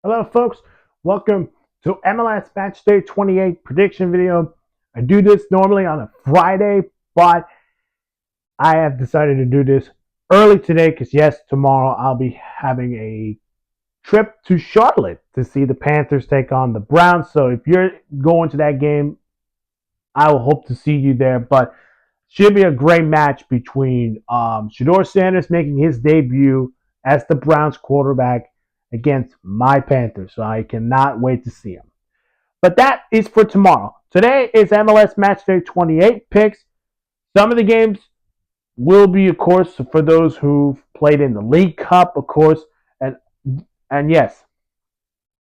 Hello, folks. Welcome to MLS Matchday 28 prediction video. I do this normally on a Friday, but I have decided to do this early today because, yes, tomorrow I'll be having a trip to Charlotte to see the Panthers take on the Browns. So if you're going to that game, I will hope to see you there. But should be a great match between Shedeur Sanders making his debut as the Browns quarterback against my Panthers. So I cannot wait to see him. But that is for tomorrow. Today is MLS Matchday 28 picks. Some of the games will be, of course, for those who've played in the League Cup, of course, and and yes,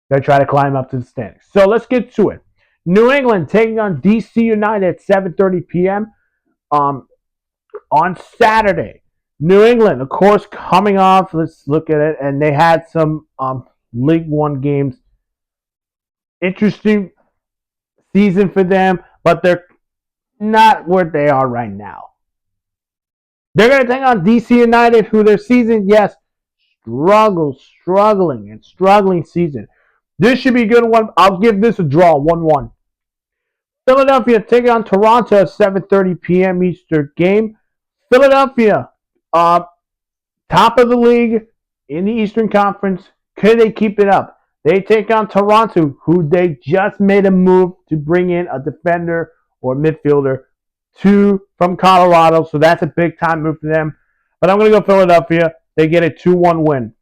they try to climb up to the standings. So let's get to it. New England taking on DC United at 7:30 p.m. Um, on Saturday. New England, of course, coming off. Let's look at it, and they had some League One games. Interesting season for them, but they're not where they are right now. They're going to take on DC United, who their season, yes, struggling season. This should be a good one. I'll give this a draw, 1-1. Philadelphia taking on Toronto at 7:30 p.m. Eastern game. Philadelphia, top of the league in the Eastern Conference. Could they keep it up? They take on Toronto, who they just made a move to bring in a defender or midfielder from Colorado. So that's a big time move for them. But I'm going to go Philadelphia. They get a 2-1 win.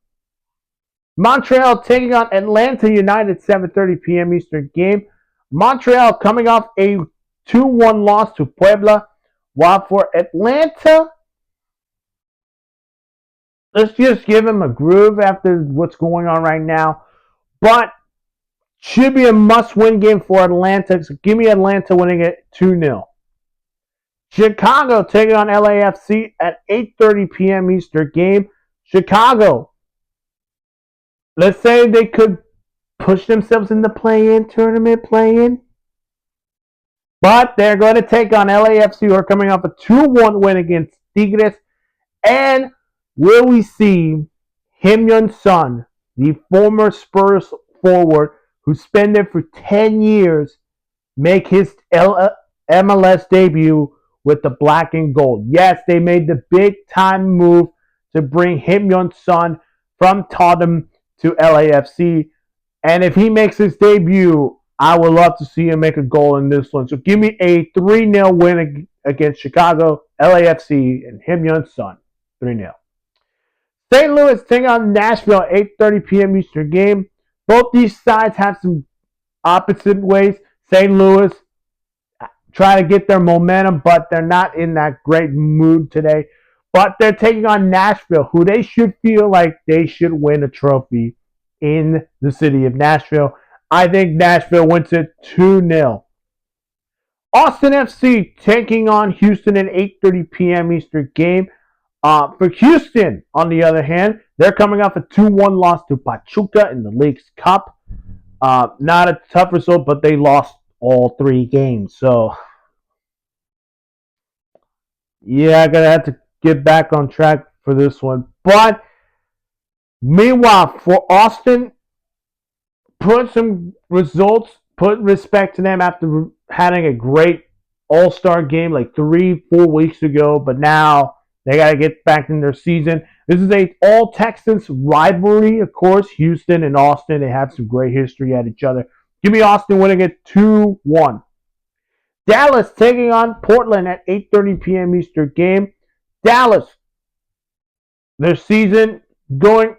Montreal taking on Atlanta United, 7:30 p.m. Eastern game. Montreal coming off a 2-1 loss to Puebla, while for Atlanta, let's just give them a groove after what's going on right now. But should be a must-win game for Atlanta. So give me Atlanta winning it 2-0. Chicago taking on LAFC at 8:30 p.m. Eastern game. Chicago, let's say they could push themselves in the play-in tournament, but they're going to take on LAFC, who are coming off a 2-1 win against Tigres. And will we see Heung-min Son, the former Spurs forward who spent there for 10 years, make his MLS debut with the black and gold? Yes, they made the big time move to bring Heung-min Son from Tottenham to LAFC. And if he makes his debut, I would love to see him make a goal in this one. So give me a 3-0 win against Chicago, LAFC, and Heung-min Son. 3-0. St. Louis taking on Nashville at 8:30 p.m. Eastern game. Both these sides have some opposite ways. St. Louis try to get their momentum, but they're not in that great mood today. But they're taking on Nashville, who they should feel like they should win a trophy in the city of Nashville. I think Nashville wins it 2-0. Austin FC taking on Houston at 8:30 p.m. Eastern game. For Houston, on the other hand, they're coming off a 2-1 loss to Pachuca in the League's Cup. Not a tough result, but they lost all 3 games. So, yeah, I'm going to have to get back on track for this one. But, meanwhile, for Austin, put some results, put respect to them after having a great all-star game like 3-4 weeks ago. But now they got to get back in their season. This is a all-Texans rivalry, of course. Houston and Austin, they have some great history at each other. Give me Austin winning it 2-1. Dallas taking on Portland at 8:30 p.m. Eastern game. Dallas, their season going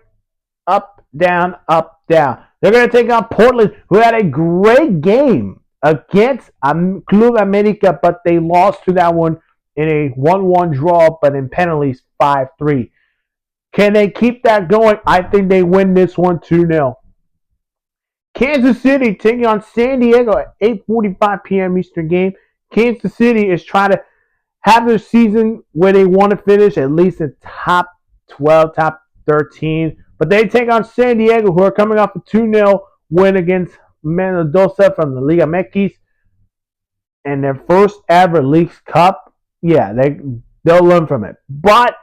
up, down, up, down. They're going to take on Portland, who had a great game against Club America, but they lost to that one in a 1-1 draw, but in penalties 5-3. Can they keep that going? I think they win this one 2-0. Kansas City taking on San Diego at 8:45 p.m. Eastern game. Kansas City is trying to have their season where they want to finish at least in top 12, top 13. But they take on San Diego, who are coming off a 2-0 win against Mendoza from the Liga MX and their first ever Leagues Cup. Yeah, they'll learn from it. But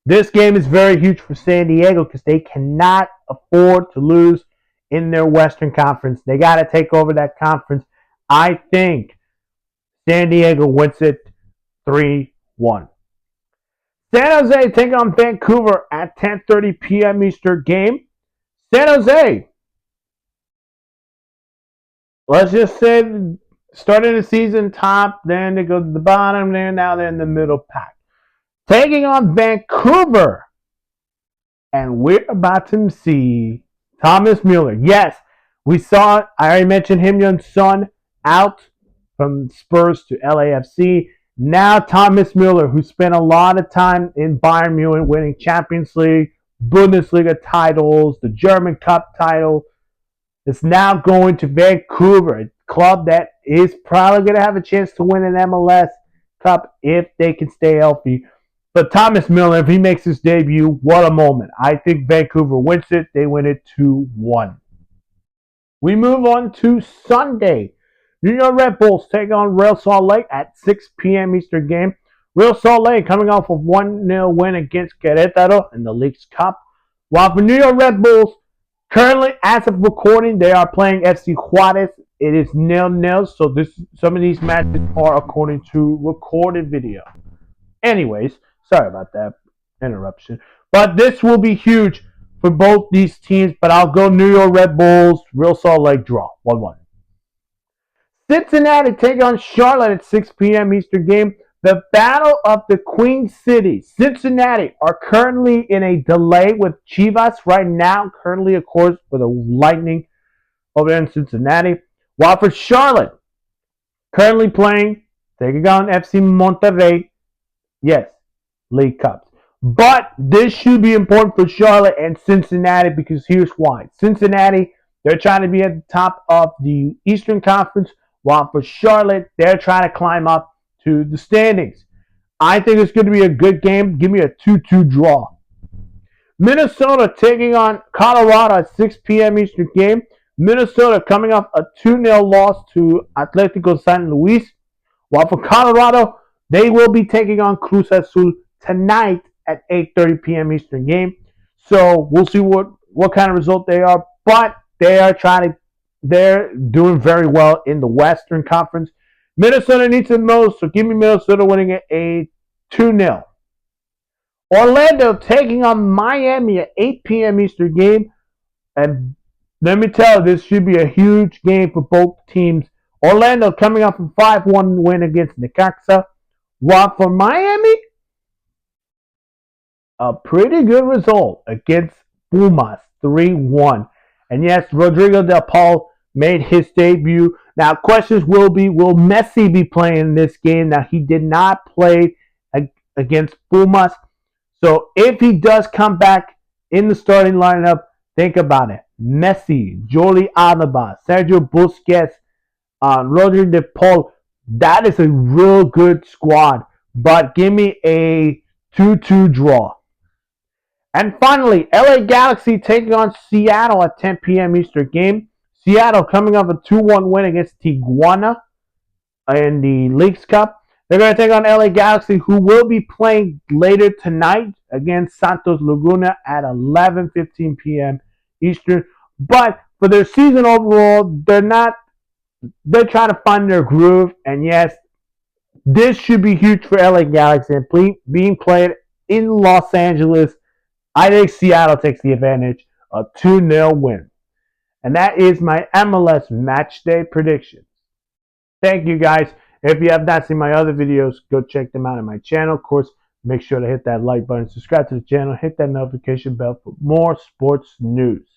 This game is very huge for San Diego because they cannot afford to lose in their Western Conference. They got to take over that conference. I think San Diego wins it 3-1. San Jose take on Vancouver at 10:30 p.m. Eastern game. San Jose, let's just say, starting the season top, then they go to the bottom, there now they're in the middle pack. Taking on Vancouver, and we're about to see Thomas Mueller. Yes, we saw it. I already mentioned him, young son, out from Spurs to LAFC. Now Thomas Mueller, who spent a lot of time in Bayern Munich winning Champions League, Bundesliga titles, the German Cup title, is now going to Vancouver, a club that is probably going to have a chance to win an MLS Cup if they can stay healthy. But Thomas Miller, if he makes his debut, what a moment. I think Vancouver wins it. They win it 2-1. We move on to Sunday. New York Red Bulls take on Real Salt Lake at 6 p.m. Eastern game. Real Salt Lake coming off a 1-0 win against Querétaro in the League's Cup. While for New York Red Bulls, currently, as of recording, they are playing FC Juarez. It is 0-0, so some of these matches are according to recorded video. Anyways, sorry about that interruption. But this will be huge for both these teams, but I'll go New York Red Bulls, Real Salt Lake draw, 1-1. Cincinnati take on Charlotte at 6 p.m. Eastern game. The Battle of the Queen City. Cincinnati are currently in a delay with Chivas right now, currently, of course, with a Lightning over there in Cincinnati. While for Charlotte, currently playing, taking on FC Monterrey. Yes, League Cups. But this should be important for Charlotte and Cincinnati because here's why. Cincinnati, they're trying to be at the top of the Eastern Conference, while for Charlotte, they're trying to climb up to the standings. I think it's going to be a good game. Give me a 2-2 draw. Minnesota taking on Colorado at 6 p.m. Eastern game. Minnesota coming off a 2-0 loss to Atlético San Luis. While for Colorado, they will be taking on Cruz Azul tonight at 8:30 p.m. Eastern game. So we'll see what kind of result they are. But they're doing very well in the Western Conference. Minnesota needs it most, so give me Minnesota winning it a 2-0. Orlando taking on Miami at 8 p.m. Eastern game. And let me tell you, this should be a huge game for both teams. Orlando coming off a 5-1 win against Necaxa. While for Miami, a pretty good result against Pumas, 3-1. And yes, Rodrigo Del Paul made his debut. Now, questions will Messi be playing this game? Now, he did not play against Pumas. So, if he does come back in the starting lineup, think about it. Messi, Jordi Alba, Sergio Busquets, Rodrigo De Paul. That is a real good squad. But give me a 2-2 draw. And finally, LA Galaxy taking on Seattle at 10 p.m. Eastern game. Seattle coming off a 2-1 win against Tijuana in the League's Cup. They're going to take on LA Galaxy, who will be playing later tonight against Santos Laguna at 11:15 p.m. Eastern. But for their season overall, they're trying to find their groove. And yes, this should be huge for LA Galaxy. And being played in Los Angeles, I think Seattle takes the advantage. A 2-0 win. And that is my MLS Matchday predictions. Thank you, guys. If you have not seen my other videos, go check them out on my channel. Of course, make sure to hit that like button, subscribe to the channel, hit that notification bell for more sports news.